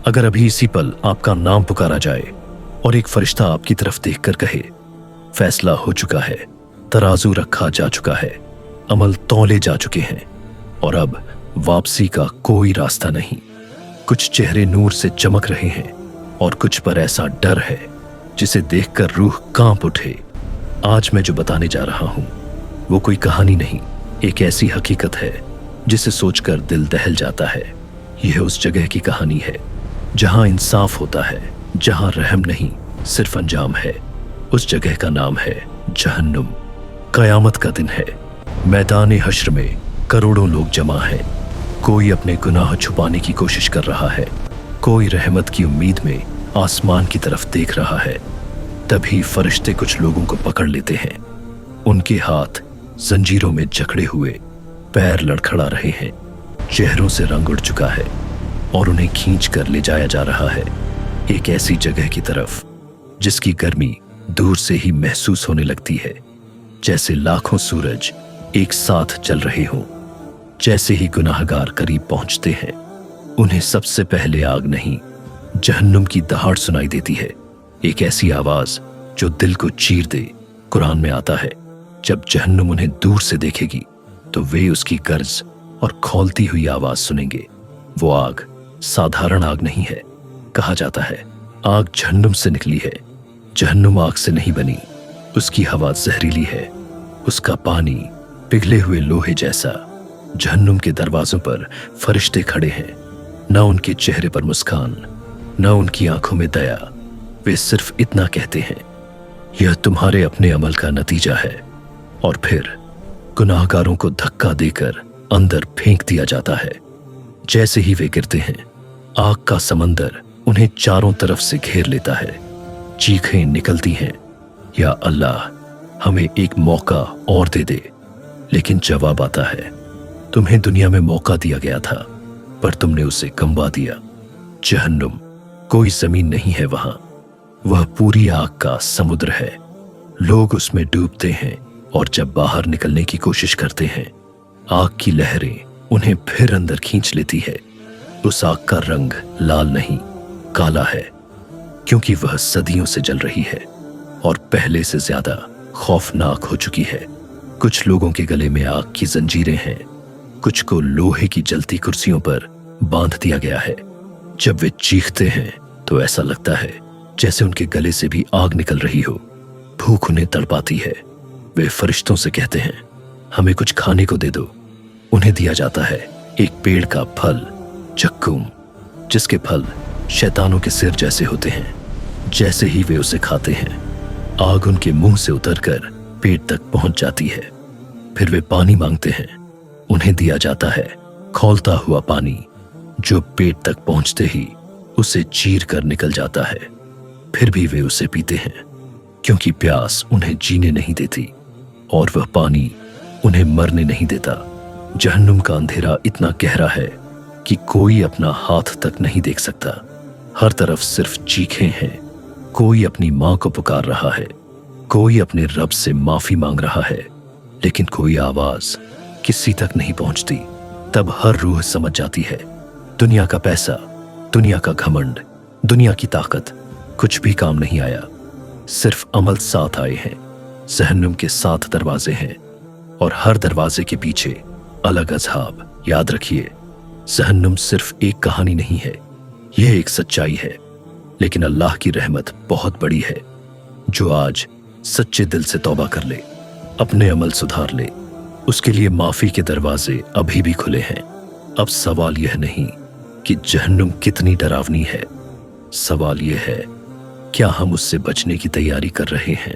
अगर अभी इसी पल आपका नाम पुकारा जाए और एक फरिश्ता आपकी तरफ देखकर कहे, फैसला हो चुका है, तराजू रखा जा चुका है, अमल तौले जा चुके हैं और अब वापसी का कोई रास्ता नहीं। कुछ चेहरे नूर से चमक रहे हैं और कुछ पर ऐसा डर है जिसे देखकर रूह कांप उठे। आज मैं जो बताने जा रहा हूं वो कोई कहानी नहीं, एक ऐसी हकीकत है जिसे सोचकर दिल दहल जाता है। यह उस जगह की कहानी है जहां इंसाफ होता है, जहां रहम नहीं सिर्फ अंजाम है। उस जगह का नाम है जहन्नुम। कयामत का दिन है, मैदान हश्र में करोड़ों लोग जमा हैं। कोई अपने गुनाह छुपाने की कोशिश कर रहा है, कोई रहमत की उम्मीद में आसमान की तरफ देख रहा है। तभी फरिश्ते कुछ लोगों को पकड़ लेते हैं। उनके हाथ जंजीरों में जकड़े हुए, पैर लड़खड़ा रहे हैं, चेहरों से रंग उड़ चुका है और उन्हें खींच कर ले जाया जा रहा है एक ऐसी जगह की तरफ जिसकी गर्मी दूर से ही महसूस होने लगती है, जैसे लाखों सूरज एक साथ जल रहे हों। जैसे ही गुनाहगार करीब पहुंचते हैं, उन्हें सबसे पहले आग नहीं, जहन्नुम की दहाड़ सुनाई देती है। एक ऐसी आवाज जो दिल को चीर दे। कुरान में आता है, जब जहन्नुम उन्हें दूर से देखेगी तो वे उसकी गर्ज और खौलती हुई आवाज सुनेंगे। वो आग साधारण आग नहीं है। कहा जाता है आग जहन्नुम से निकली है। जहन्नुम आग से नहीं बनी, उसकी हवा जहरीली है, उसका पानी पिघले हुए लोहे जैसा। जहन्नुम के दरवाजों पर फरिश्ते खड़े हैं, न उनके चेहरे पर मुस्कान, न उनकी आंखों में दया। वे सिर्फ इतना कहते हैं, यह तुम्हारे अपने अमल का नतीजा है। और फिर गुनाहगारों को धक्का देकर अंदर फेंक दिया जाता है। जैसे ही वे गिरते हैं, आग का समंदर उन्हें चारों तरफ से घेर लेता है। चीखें निकलती हैं, या अल्लाह हमें एक मौका और दे दे। लेकिन जवाब आता है, तुम्हें दुनिया में मौका दिया गया था पर तुमने उसे गंवा दिया। जहन्नुम कोई जमीन नहीं है वहां, वह पूरी आग का समुद्र है। लोग उसमें डूबते हैं और जब बाहर निकलने की कोशिश करते हैं, आग की लहरें उन्हें फिर अंदर खींच लेती है। उस आग का रंग लाल नहीं, काला है, क्योंकि वह सदियों से जल रही है और पहले से ज्यादा खौफनाक हो चुकी है। कुछ लोगों के गले में आग की जंजीरें हैं, कुछ को लोहे की जलती कुर्सियों पर बांध दिया गया है। जब वे चीखते हैं तो ऐसा लगता है जैसे उनके गले से भी आग निकल रही हो। भूख उन्हें तड़पाती है। वे फरिश्तों से कहते हैं, हमें कुछ खाने को दे दो। उन्हें दिया जाता है एक पेड़ का फल, जक्कूम, जिसके फल शैतानों के सिर जैसे होते हैं। जैसे ही वे उसे खाते हैं, आग उनके मुंह से उतरकर पेट तक पहुंच जाती है। फिर वे पानी मांगते हैं। उन्हें दिया जाता है खौलता हुआ पानी, जो पेट तक पहुंचते ही उसे चीर कर निकल जाता है। फिर भी वे उसे पीते हैं, क्योंकि प्यास उन्हें जीने नहीं देती और वह पानी उन्हें मरने नहीं देता। जहन्नुम का अंधेरा इतना गहरा है कि कोई अपना हाथ तक नहीं देख सकता। हर तरफ सिर्फ चीखें हैं। कोई अपनी मां को पुकार रहा है, कोई अपने रब से माफी मांग रहा है, लेकिन कोई आवाज किसी तक नहीं पहुंचती। तब हर रूह समझ जाती है, दुनिया का पैसा, दुनिया का घमंड, दुनिया की ताकत कुछ भी काम नहीं आया। सिर्फ अमल साथ आए हैं। जहन्नुम के 7 दरवाजे हैं और हर दरवाजे के पीछे अलग अज़ाब। याद रखिए, जहन्नुम सिर्फ एक कहानी नहीं है, यह एक सच्चाई है। लेकिन अल्लाह की रहमत बहुत बड़ी है। जो आज सच्चे दिल से तौबा कर ले, अपने अमल सुधार ले, उसके लिए माफी के दरवाजे अभी भी खुले हैं। अब सवाल यह नहीं कि जहन्नुम कितनी डरावनी है, सवाल यह है, क्या हम उससे बचने की तैयारी कर रहे हैं।